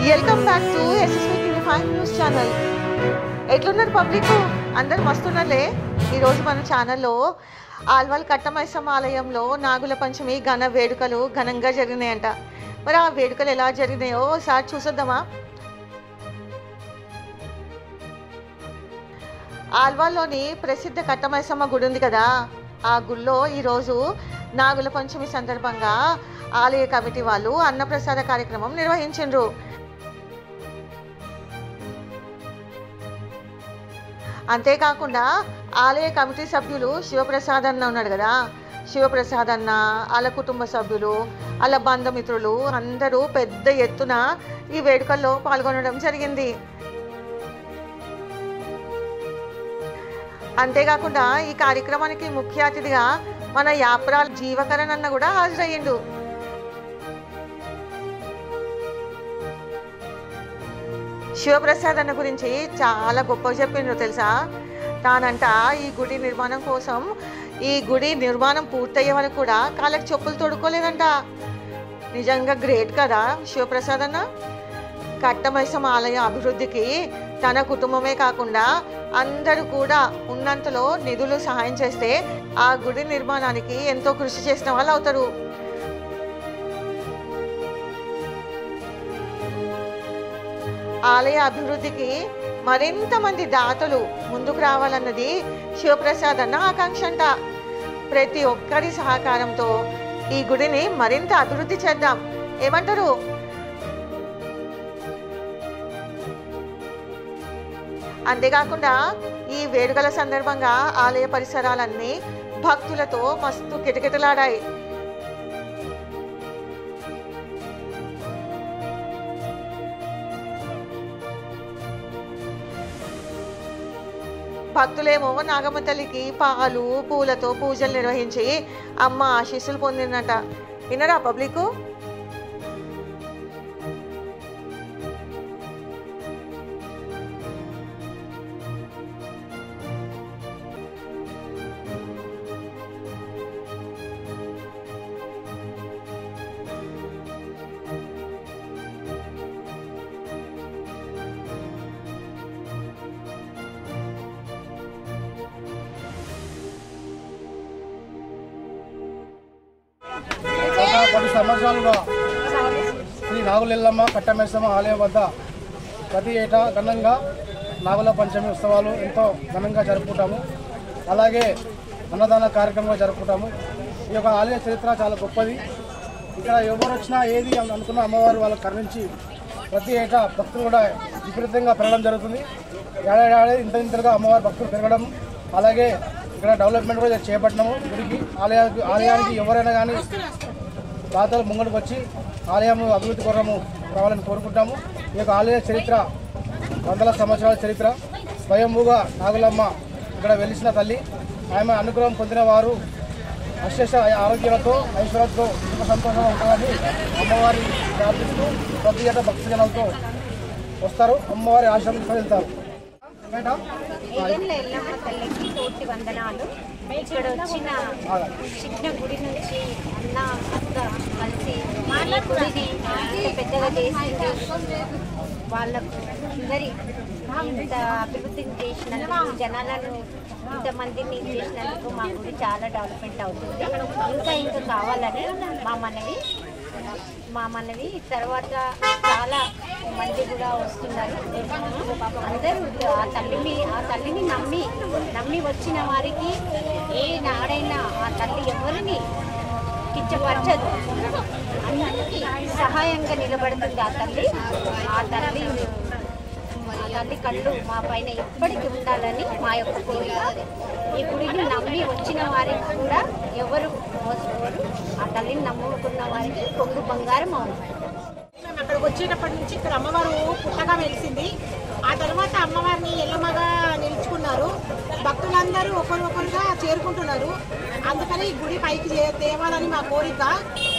Welcome back to SSV TV 5 news channel. ఎట్లున్నారు public? అందరు మస్తున్నారులే. ఈరోజు మన ఛానల్లో ఆల్వాల్ కట్టమైసమ్మ ఆలయంలో నాగుల పంచమి ఘన వేడుకలు ఘనంగా జరిగినాయంట. మరి ఆ వేడుకలు ఎలా జరిగినాయో ఒకసారి చూసొద్దామా? ఆల్వాల్లోని ప్రసిద్ధ కట్టమైసమ్మ గుడి ఉంది కదా, ఆ గుడిలో ఈరోజు నాగుల పంచమి సందర్భంగా ఆలయ కమిటీ వాళ్ళు అన్నప్రసాద కార్యక్రమం నిర్వహించారు. అంతేకాకుండా ఆలయ కమిటీ సభ్యులు శివప్రసాద్ అన్న ఉన్నాడు కదా, శివప్రసాద్ అన్న, వాళ్ళ కుటుంబ సభ్యులు, వాళ్ళ బంధుమిత్రులు అందరూ పెద్ద ఎత్తున ఈ వేడుకల్లో పాల్గొనడం జరిగింది. అంతేకాకుండా ఈ కార్యక్రమానికి ముఖ్య అతిథిగా మన యాప్రాల్ జీవకరణ్ అన్న కూడా హాజరయ్యిండు. శివప్రసాద్ అన్న గురించి చాలా గొప్పగా చెప్పిండ్రు తెలుసా. తానంట ఈ గుడి నిర్మాణం కోసం, ఈ గుడి నిర్మాణం పూర్తయ్యే వరకు కూడా కాళ్ళకి చెప్పులు తొడుక్కోలేదంట. నిజంగా గ్రేట్ కదా శివప్రసాద్ అన్న. కట్టమైసమ్మ ఆలయ అభివృద్ధికి తన కుటుంబమే కాకుండా అందరూ కూడా ఉన్నంతలో నిధులు సహాయం చేస్తే ఆ గుడి నిర్మాణానికి ఎంతో కృషి చేసిన వాళ్ళు అవుతారు. ఆలయ అభివృద్ధికి మరింత మంది దాతలు ముందుకు రావాలన్నది శివప్రసాద్ అన్న ఆకాంక్ష అంట. ప్రతి ఒక్కరి సహకారంతో ఈ గుడిని మరింత అభివృద్ధి చేద్దాం, ఏమంటారు? అంతేకాకుండా ఈ వేడుకల సందర్భంగా ఆలయ పరిసరాలన్నీ భక్తులతో మస్తు కిటకిటలాడాయి. భక్తులేమో నాగమ్మ తల్లికి పాలు పూలతో పూజలు నిర్వహించి అమ్మ ఆశీస్సులు పొందినట. విన్నరా పబ్లిక్? గత 10 సంవత్సరాలుగా శ్రీ నాగులెల్లమ్మ కట్టమైసమ్మ ఆలయం వద్ద ప్రతి ఏటా ఘనంగా నాగుల పంచమి ఉత్సవాలు ఎంతో ఘనంగా జరుపుకుంటాము. అలాగే అన్నదాన కార్యక్రమంగా జరుపుకుంటాము. ఈ యొక్క ఆలయ చరిత్ర చాలా గొప్పది. ఇక్కడ ఎవరు వచ్చినా ఏది అనుకున్న అమ్మవారు వాళ్ళకు కరుణించి ప్రతి ఏటా భక్తులు కూడా విపరీతంగా పెరగడం జరుగుతుంది. ఏడాది ఇంతగా అమ్మవారి భక్తులు పెరగడం, అలాగే ఇక్కడ డెవలప్మెంట్ కూడా చేపట్టినాము. గుడికి ఆలయానికి ఎవరైనా కానీ దాతలు ముంగడికి వచ్చి ఆలయం అభివృద్ధి కోరము రావాలని కోరుకుంటాము. ఈ యొక్క ఆలయ చరిత్ర వందల సంవత్సరాల చరిత్ర. స్వయంభూగా నాగులమ్మ ఇక్కడ వెలిసిన తల్లి. ఆమె అనుగ్రహం పొందిన వారు అశేష ఆరోగ్యాలతో ఐశ్వర్యంతో సుఖ సంతోషంగా ఉండాలని అమ్మవారి ప్రార్థిస్తూ ప్రతి ఏటా భక్తి జనాలతో వస్తారు. అమ్మవారి ఆశ్రమంతో వెళ్తారు. ఎల్లమ్మ తల్లికి కోటి వందనాలు. ఇక్కడ వచ్చిన చిన్న గుడి నుంచి అన్న అక్క కలిసి ఈ గుడిని పెద్దగా చేసింది. వాళ్ళకు అందరి ఇంత అభివృద్ధిని చేసినందుకు, జనాలను ఇంతమందిని చేసినందుకు మా గుడి చాలా డెవలప్మెంట్ అవుతుంది. ఇంకా కావాలని మా మనవి. తర్వాత చాలా మంది కూడా వస్తున్నారు. అందరూ ఆ తల్లిని నమ్మి వచ్చిన వారికి ఏ నాడైనా ఆ తల్లి ఎవరిని కించపరచదు, అందరికీ సహాయంగా నిలబడుతుంది ఆ తల్లి కళ్ళు మా పైన ఎప్పటికీ ఉండాలని మా యొక్క కోరిక. ఈ గుడిని నమ్మి వచ్చిన వారికి కూడా ఎవరు మోసపోరు. ఆ తల్లిని నమ్ముకున్న వారికి కొంగు బంగారం అవుతుంది. మేము అక్కడికి వచ్చేటప్పటి నుంచి ఇక్కడ అమ్మవారు పుట్టగా వెలిసింది. ఆ తర్వాత అమ్మవారిని ఎల్లమ్మగా నిలుచుకున్నారు. భక్తులందరూ ఒకరిగా చేరుకుంటున్నారు. అందుకని ఈ గుడి పైకి తేవాలని మా కోరిక.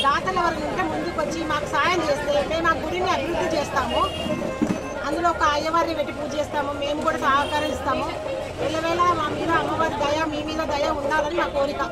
దాతల వరకు ఉంటే ముందుకు వచ్చి మాకు సాయం చేస్తే మేము ఆ గుడిని అభివృద్ధి చేస్తాము. అందులో ఒక అయ్యవారిని పెట్టి పూజ చేస్తాము. మేము కూడా సహకరిస్తాము. ఎల్లవేళ మా మీద అమ్మవారి దయ, మీ మీద దయ ఉండాలని మా కోరిక.